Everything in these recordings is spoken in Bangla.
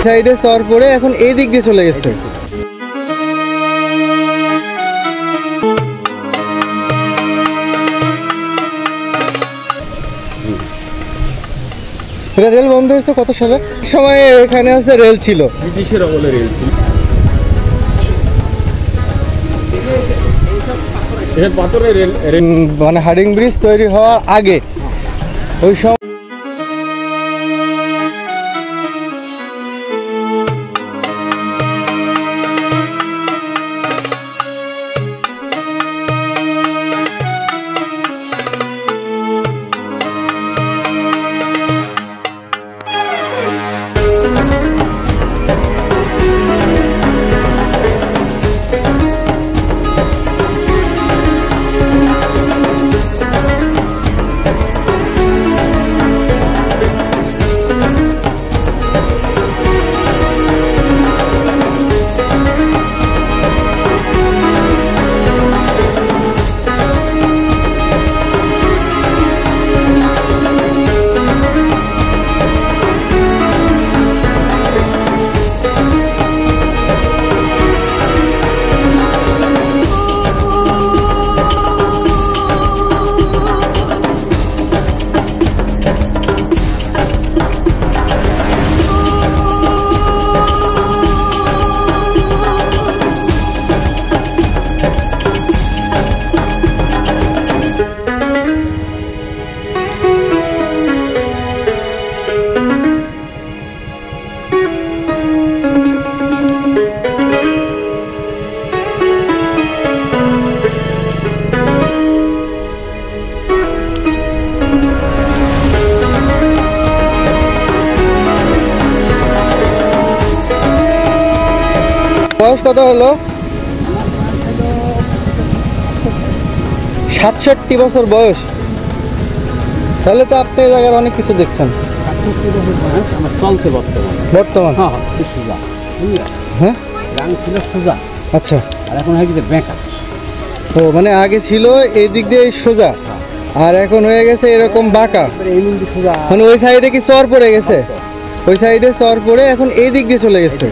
সাইডে চর পড়ে এখন এই দিক দিয়ে চলে গেছে। এটা রেল বন্ধ হয়েছে কত সালে? সময় এখানে হচ্ছে রেল ছিল, ব্রিটিশের আমলে রেল ছিল। পাথরের রেল মানে হার্ডিং ব্রিজ তৈরি হওয়ার আগে ওই সময় বয়স কত হলো? ৬৭ বছর বয়স। তাহলে তো আপনি এই জায়গার অনেক কিছু দেখছেন। বর্তমান হ্যাঁ আচ্ছা, আর এখন হয়ে গেছে বেঁকা। ও মানে আগে ছিল এই দিক দিয়ে সোজা, আর এখন হয়ে গেছে এরকম বাঁকা। মানে ওই সাইডে কি চর পড়ে গেছে? ওই সাইডে চর পড়ে এখন এই দিক দিয়ে চলে গেছে।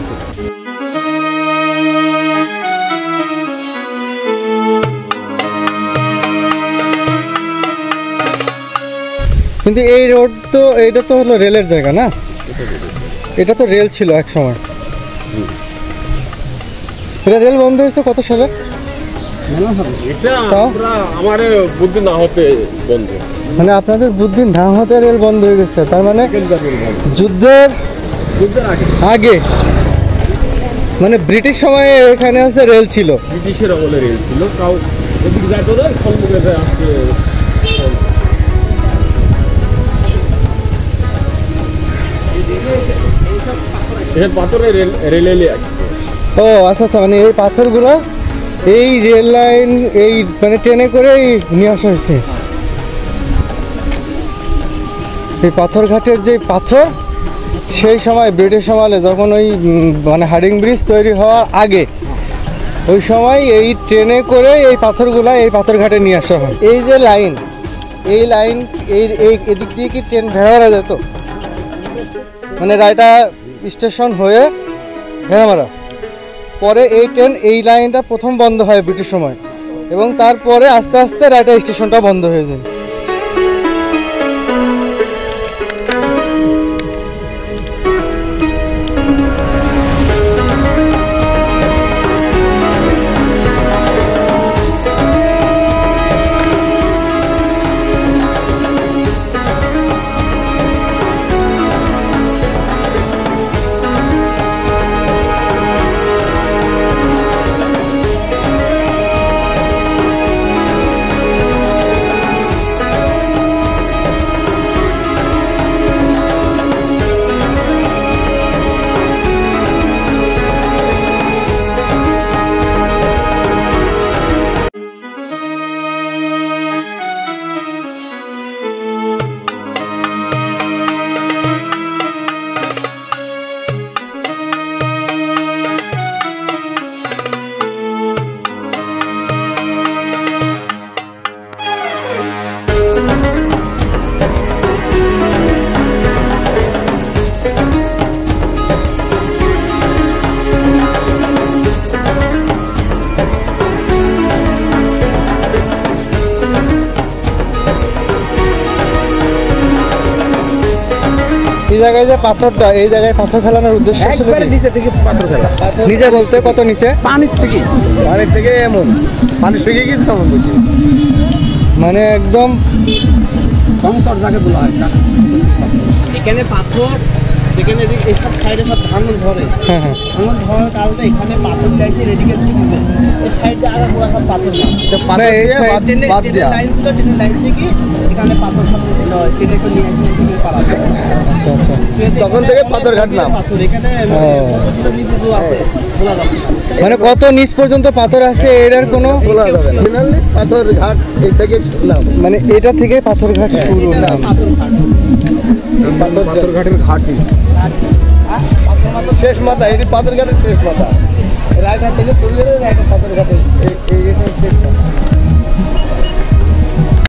কিন্তু এই রোড তো, এইটা তো হলো রেলের জায়গা না? এটা তো রেল ছিল এক সময়। এটা রেল বন্ধ হয়েছে কত সালে? আমার বুদ্ধি না হতে বন্ধ। মানে আপনাদের বুদ্ধি না হতে রেল বন্ধ হয়ে গেছে, তার মানে যুদ্ধের আগে, মানে ব্রিটিশ সময়ে এখানে হচ্ছে রেল ছিল, ব্রিটিশের আমলে রেল ছিল। তাও এদিকে যাইতো না, ফলমুখে আসছে। পাথরের রেল ও আচ্ছা আচ্ছা, মানে এই পাথরগুলো এই রেল লাইন এই মানে ট্রেনে করেই নিয়ে আসা হয়েছে। এই পাথর ঘাটের যে পাথর সেই সময় ব্রিটিশ আমলে যখন ওই মানে হার্ডিং ব্রিজ তৈরি হওয়ার আগে ওই সময় এই ট্রেনে করে এই পাথরগুলা এই পাথর ঘাটে নিয়ে আসা হয়। এই যে লাইন, এই লাইন এই এদিক দিয়ে কি ট্রেন ভেড়ামারা যেত? মানে রায়টা স্টেশন হয়ে ভেড়ামারা, পরে এই ট্রেন এই লাইনটা প্রথম বন্ধ হয় ব্রিটিশ সময়, এবং তারপরে আস্তে আস্তে রায়টা স্টেশনটা বন্ধ হয়ে যায়। এই জায়গায় যে পাথরটা, এই জায়গায় পাথর ফেলানোর উদ্দেশ্য ছিল একবারে কি? নিচে থেকে পাথর ফেলা। নিজে বলতে কত নিচে? পানির থেকে এমন পানির থেকে গিয়ে তেমন বুঝি মানে একদম সংকট যাকে বলা হয়। এখানে পাথর, এখানে এইসব সাইডে সব ভাঙন ধরে, হ্যাঁ হ্যাঁ। ভাঙন ধরার কারণে এখানে পাথর লাইছে রেডিকেল দিচ্ছে। এই সাইডে আগা পুরো সব পাথর না, না, এই side বাদ দেওয়া লাইন ছিল, ট্রেনের লাইন থেকে এখানে পাথর সব ছিল, ট্রেনে করে নিয়ে আসলে এখানে পালা যায়। আচ্ছা আচ্ছা। তখন থেকে পাথর ঘাটলাম। পাথর এখানে ও। কতটা নিচু আছে বলা যাবে না। মানে কত নিচ পর্যন্ত পাথর আছে এটার কোনো বলা যাবে না। Finally পাথর ঘাট এই থেকে নাম, মানে এটা থেকে পাথর ঘাট শুরু এটা নাম। পাথর ঘাট। পাথর ঘাটের ঘাটি শেষ মাথা, এটি পাথর ঘাটের শেষ মাথা। রায়ঘাট থেকে চলে গেলে পাথর ঘাটের এই শেষ মাথা।